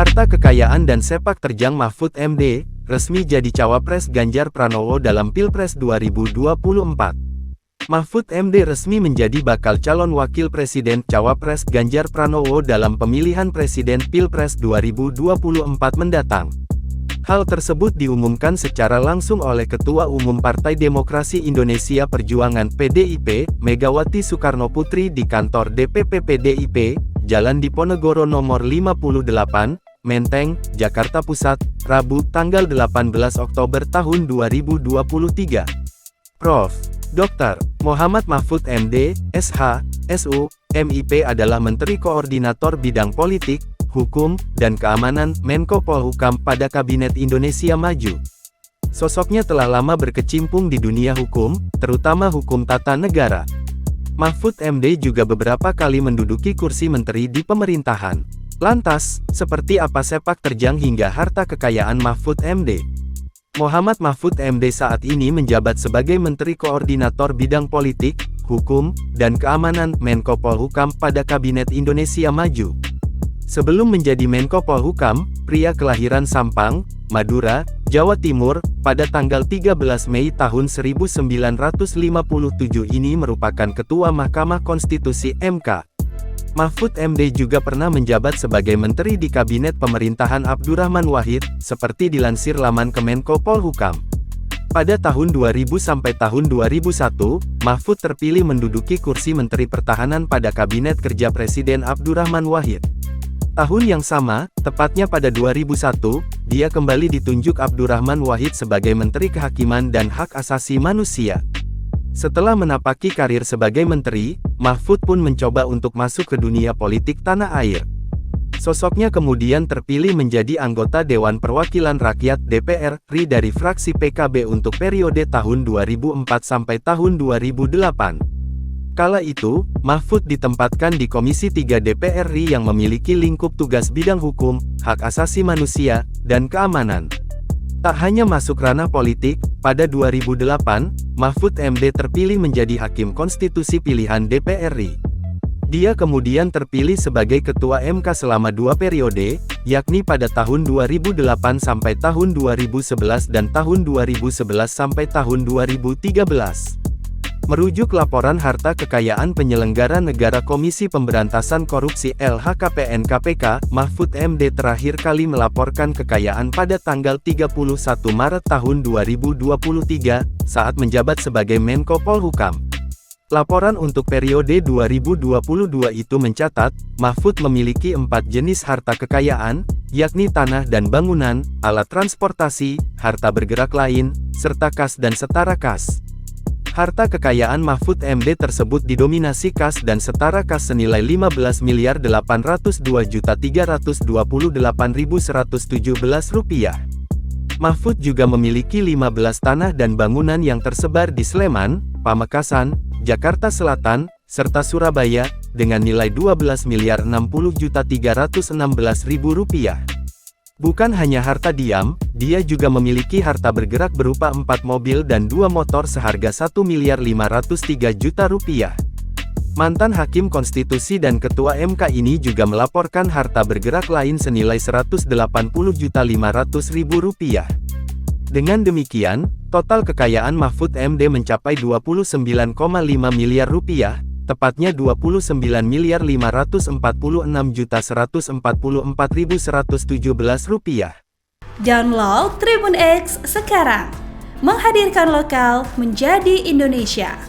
Harta kekayaan dan sepak terjang Mahfud MD, resmi jadi cawapres Ganjar Pranowo dalam Pilpres 2024. Mahfud MD resmi menjadi bakal calon wakil presiden cawapres Ganjar Pranowo dalam pemilihan presiden Pilpres 2024 mendatang. Hal tersebut diumumkan secara langsung oleh Ketua Umum Partai Demokrasi Indonesia Perjuangan (PDIP), Megawati Soekarnoputri di kantor DPP PDIP, Jalan Diponegoro nomor 58, Menteng, Jakarta Pusat, Rabu, tanggal 18 Oktober tahun 2023. Prof. Dr. Muhammad Mahfud MD, SH, SU, MIP adalah Menteri Koordinator Bidang Politik, Hukum, dan Keamanan, Menko Polhukam pada Kabinet Indonesia Maju. Sosoknya telah lama berkecimpung di dunia hukum, terutama hukum tata negara. Mahfud MD juga beberapa kali menduduki kursi menteri di pemerintahan. Lantas, seperti apa sepak terjang hingga harta kekayaan Mahfud MD? Muhammad Mahfud MD saat ini menjabat sebagai Menteri Koordinator Bidang Politik, Hukum, dan Keamanan, Menko Polhukam pada Kabinet Indonesia Maju. Sebelum menjadi Menko Polhukam, pria kelahiran Sampang, Madura, Jawa Timur, pada tanggal 13 Mei tahun 1957 ini merupakan Ketua Mahkamah Konstitusi (MK). Mahfud MD juga pernah menjabat sebagai Menteri di Kabinet Pemerintahan Abdurrahman Wahid, seperti dilansir laman Kemenko Polhukam. Pada tahun 2000 sampai tahun 2001, Mahfud terpilih menduduki kursi Menteri Pertahanan pada Kabinet Kerja Presiden Abdurrahman Wahid. Tahun yang sama, tepatnya pada 2001, dia kembali ditunjuk Abdurrahman Wahid sebagai Menteri Kehakiman dan Hak Asasi Manusia. Setelah menapaki karir sebagai menteri, Mahfud pun mencoba untuk masuk ke dunia politik tanah air. Sosoknya kemudian terpilih menjadi anggota Dewan Perwakilan Rakyat (DPR) RI dari fraksi PKB untuk periode tahun 2004 sampai tahun 2008. Kala itu, Mahfud ditempatkan di Komisi 3 DPR RI yang memiliki lingkup tugas bidang hukum, hak asasi manusia, dan keamanan. Tak hanya masuk ranah politik, pada 2008, Mahfud MD terpilih menjadi Hakim Konstitusi pilihan DPR RI. Dia kemudian terpilih sebagai Ketua MK selama 2 periode, yakni pada tahun 2008 sampai tahun 2011 dan tahun 2011 sampai tahun 2013. Merujuk laporan harta kekayaan penyelenggara negara Komisi Pemberantasan Korupsi (LHKPN) KPK, Mahfud MD terakhir kali melaporkan kekayaan pada tanggal 31 Maret tahun 2023, saat menjabat sebagai Menko Polhukam. Laporan untuk periode 2022 itu mencatat, Mahfud memiliki 4 jenis harta kekayaan, yakni tanah dan bangunan, alat transportasi, harta bergerak lain, serta kas dan setara kas. Harta kekayaan Mahfud MD tersebut didominasi kas dan setara kas senilai Rp15.802.328.117. Mahfud juga memiliki 15 tanah dan bangunan yang tersebar di Sleman, Pamekasan, Jakarta Selatan, serta Surabaya, dengan nilai Rp12.060.316.000. Bukan hanya harta diam, dia juga memiliki harta bergerak berupa 4 mobil dan 2 motor seharga Rp1.503.000.000. Mantan Hakim Konstitusi dan Ketua MK ini juga melaporkan harta bergerak lain senilai Rp180.500.000. Dengan demikian, total kekayaan Mahfud MD mencapai Rp29,5 miliar, tepatnya Rp29.546.144.117. Download Tribun X sekarang, menghadirkan lokal menjadi Indonesia.